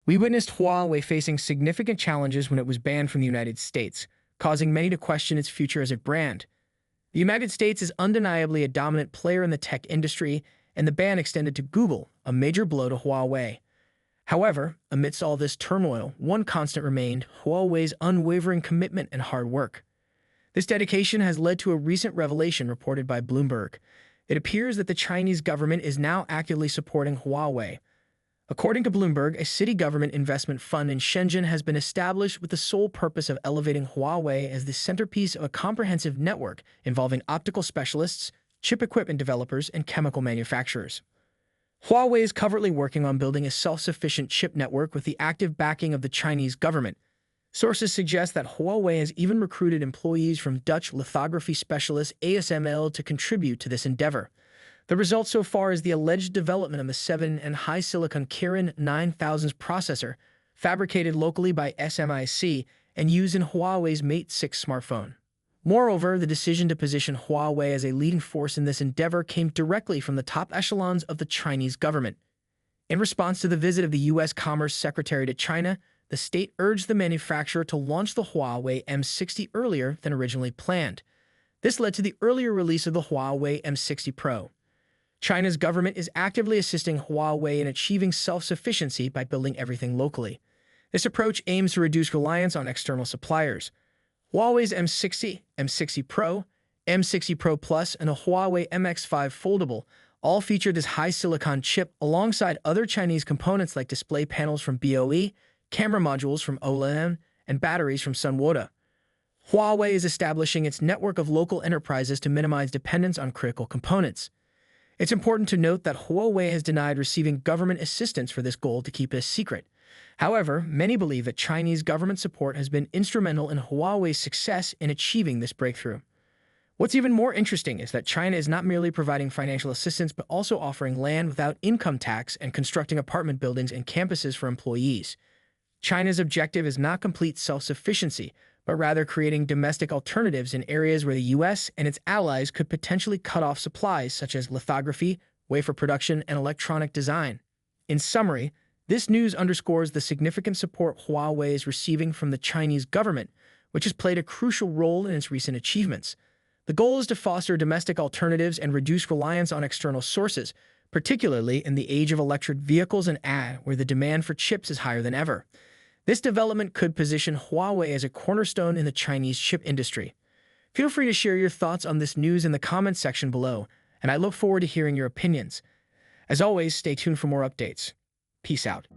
We witnessed Huawei facing significant challenges when it was banned from the United States, causing many to question its future as a brand. The United States is undeniably a dominant player in the tech industry, and the ban extended to Google, a major blow to Huawei. However, amidst all this turmoil, one constant remained: Huawei's unwavering commitment and hard work. This dedication has led to a recent revelation reported by Bloomberg. It appears that the Chinese government is now actively supporting Huawei. According to Bloomberg, a city government investment fund in Shenzhen has been established with the sole purpose of elevating Huawei as the centerpiece of a comprehensive network involving optical specialists, chip equipment developers, and chemical manufacturers. Huawei is covertly working on building a self-sufficient chip network with the active backing of the Chinese government. Sources suggest that Huawei has even recruited employees from Dutch lithography specialist ASML to contribute to this endeavor. The result so far is the alleged development of a 7 and high silicon Kirin 9000 processor, fabricated locally by SMIC and used in Huawei's Mate 6 smartphone. Moreover, the decision to position Huawei as a leading force in this endeavor came directly from the top echelons of the Chinese government. In response to the visit of the U.S. Commerce Secretary to China, the state urged the manufacturer to launch the Huawei M60 earlier than originally planned. This led to the earlier release of the Huawei M60 Pro. China's government is actively assisting Huawei in achieving self-sufficiency by building everything locally. This approach aims to reduce reliance on external suppliers. Huawei's M60, M60 Pro, M60 Pro Plus, and a Huawei MX5 Foldable all feature this high silicon chip alongside other Chinese components like display panels from BOE, camera modules from OLED, and batteries from Sunwoda. Huawei is establishing its network of local enterprises to minimize dependence on critical components. It's important to note that Huawei has denied receiving government assistance for this goal to keep it a secret. However, many believe that Chinese government support has been instrumental in Huawei's success in achieving this breakthrough. What's even more interesting is that China is not merely providing financial assistance but also offering land without income tax and constructing apartment buildings and campuses for employees. China's objective is not complete self-sufficiency, but rather creating domestic alternatives in areas where the U.S. and its allies could potentially cut off supplies such as lithography, wafer production, and electronic design. In summary, this news underscores the significant support Huawei is receiving from the Chinese government, which has played a crucial role in its recent achievements. The goal is to foster domestic alternatives and reduce reliance on external sources, particularly in the age of electric vehicles and AI, where the demand for chips is higher than ever. This development could position Huawei as a cornerstone in the Chinese chip industry. Feel free to share your thoughts on this news in the comments section below, and I look forward to hearing your opinions. As always, stay tuned for more updates. Peace out.